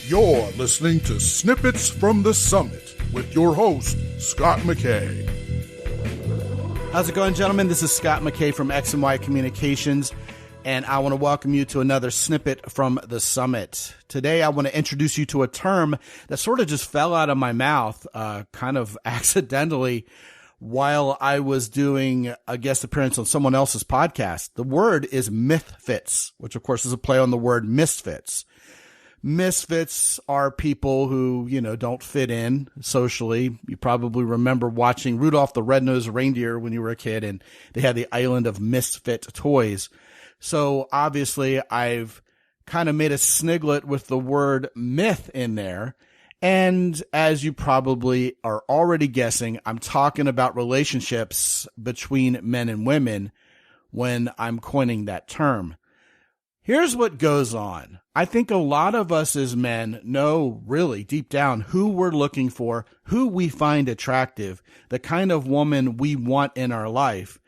You're listening to Snippets from the Summit with your host, Scott McKay. How's it going, gentlemen? This is Scott McKay from X&Y Communications, and I want to welcome you to another Snippet from the Summit. Today, I want to introduce you to a term that sort of just fell out of my mouth, kind of accidentally, while I was doing a guest appearance on someone else's podcast. The word is Mythfits, which of course is a play on the word misfits. Misfits are people who, don't fit in socially. You probably remember watching Rudolph the Red-Nosed Reindeer when you were a kid, and they had the island of misfit toys. So obviously I've kind of made a sniglet with the word myth in there. And as you probably are already guessing, I'm talking about relationships between men and women when I'm coining that term. Here's what goes on. I think a lot of us as men know really deep down who we're looking for, who we find attractive, the kind of woman we want in our life.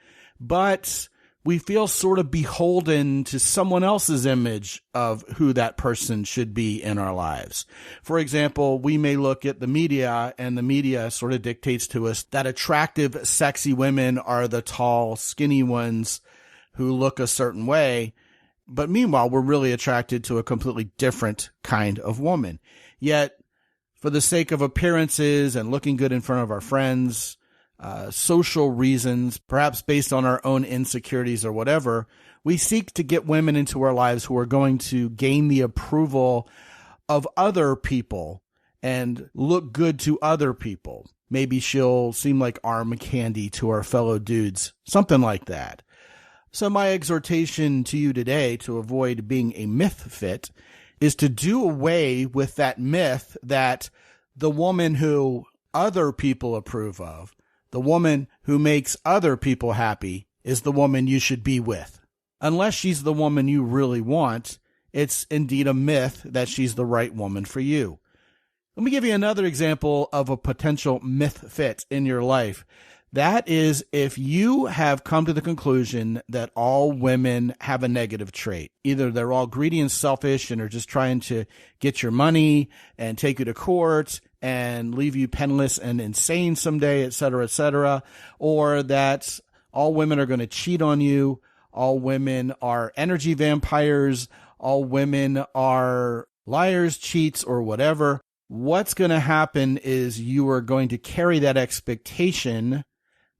But we feel sort of beholden to someone else's image of who that person should be in our lives. For example, we may look at the media, and the media sort of dictates to us that attractive, sexy women are the tall, skinny ones who look a certain way. But meanwhile, we're really attracted to a completely different kind of woman. Yet, for the sake of appearances and looking good in front of our friends, social reasons, perhaps based on our own insecurities or whatever, we seek to get women into our lives who are going to gain the approval of other people and look good to other people. Maybe she'll seem like arm candy to our fellow dudes, something like that. So my exhortation to you today to avoid being a mythfit is to do away with that myth that the woman who other people approve of, the woman who makes other people happy, is the woman you should be with. Unless she's the woman you really want, it's indeed a myth that she's the right woman for you. Let me give you another example of a potential mythfit in your life. That is if you have come to the conclusion that all women have a negative trait. Either they're all greedy and selfish and are just trying to get your money and take you to court and leave you penniless and insane someday, et cetera, or that all women are going to cheat on you, all women are energy vampires, all women are liars, cheats, or whatever. What's going to happen is you are going to carry that expectation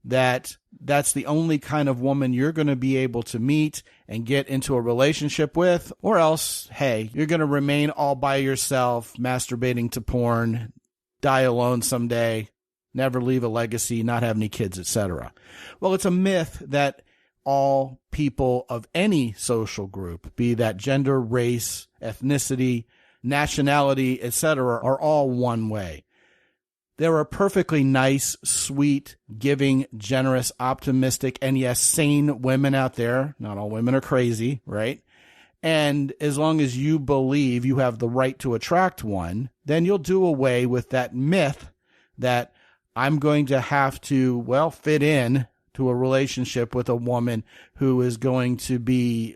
that that's the only kind of woman you're going to be able to meet and get into a relationship with, or else, hey, you're going to remain all by yourself, masturbating to porn, die alone someday, never leave a legacy, not have any kids, etc. Well, it's a myth that all people of any social group, be that gender, race, ethnicity, nationality, etc., are all one way. There are perfectly nice, sweet, giving, generous, optimistic, and yes, sane women out there. Not all women are crazy, right? And as long as you believe you have the right to attract one, then you'll do away with that myth that I'm going to have to, fit in to a relationship with a woman who is going to be,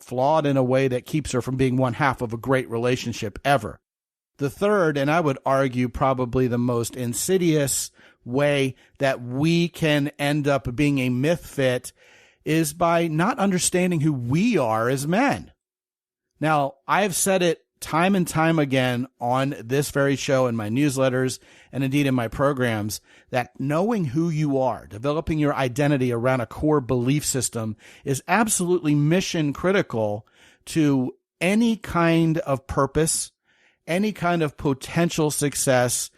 flawed in a way that keeps her from being one half of a great relationship ever. The third, and I would argue probably the most insidious way that we can end up being a mythfit, is by not understanding who we are as men. Now, I've said it time and time again on this very show, in my newsletters, and indeed in my programs, that knowing who you are, developing your identity around a core belief system, is absolutely mission critical to any kind of purpose, any kind of potential success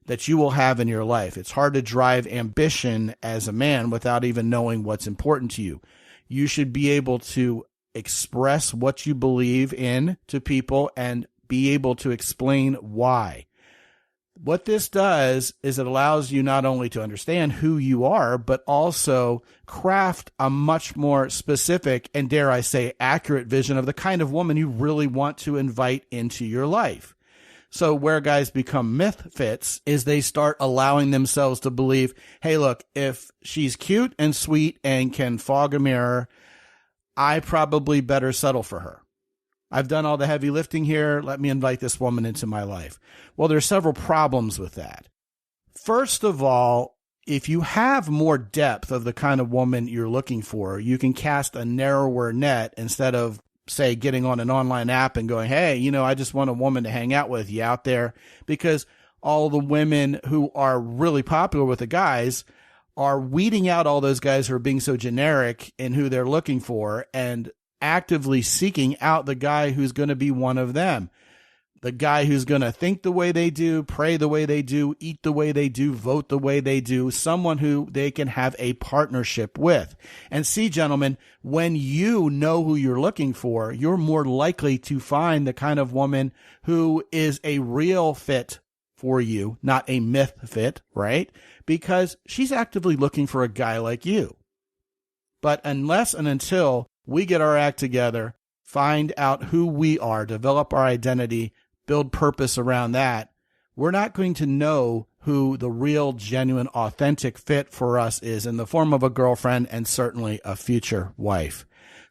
that you will have in your life. It's hard to drive ambition as a man without even knowing what's important to you. You should be able to express what you believe in to people and be able to explain why. What this does is it allows you not only to understand who you are, but also craft a much more specific and, dare I say, accurate vision of the kind of woman you really want to invite into your life. So where guys become mythfits is they start allowing themselves to believe, hey, look, if she's cute and sweet and can fog a mirror, I probably better settle for her. I've done all the heavy lifting here. Let me invite this woman into my life. Well, there's several problems with that. First of all, if you have more depth of the kind of woman you're looking for, you can cast a narrower net instead of, say, getting on an online app and going, hey, I just want a woman to hang out with. You out there? Because all the women who are really popular with the guys are weeding out all those guys who are being so generic in who they're looking for and actively seeking out the guy who's going to be one of them. The guy who's going to think the way they do, pray the way they do, eat the way they do, vote the way they do, someone who they can have a partnership with. And see, gentlemen, when you know who you're looking for, you're more likely to find the kind of woman who is a real fit for you, not a myth fit, right? Because she's actively looking for a guy like you. But unless and until we get our act together, find out who we are, develop our identity, build purpose around that, we're not going to know who the real, genuine, authentic fit for us is in the form of a girlfriend and certainly a future wife.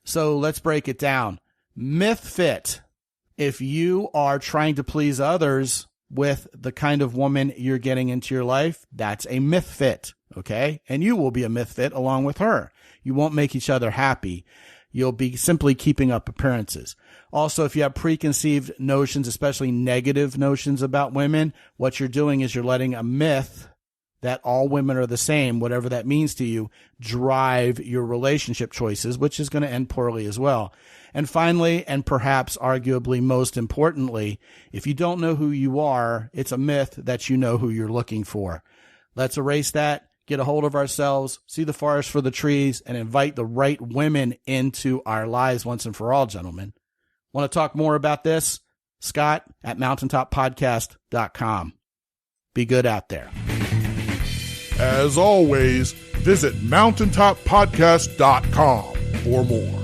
So let's break it down. Mythfit. If you are trying to please others with the kind of woman you're getting into your life, that's a Mythfit, okay? And you will be a Mythfit along with her. You won't make each other happy. You'll be simply keeping up appearances. Also, if you have preconceived notions, especially negative notions about women, what you're doing is you're letting a myth that all women are the same, whatever that means to you, drive your relationship choices, which is going to end poorly as well. And finally, and perhaps arguably most importantly, if you don't know who you are, it's a myth that you know who you're looking for. Let's erase that. Get a hold of ourselves, see the forest for the trees, and invite the right women into our lives once and for all, gentlemen. Want to talk more about this? Scot at mountaintoppodcast.com. Be good out there. As always, visit mountaintoppodcast.com for more.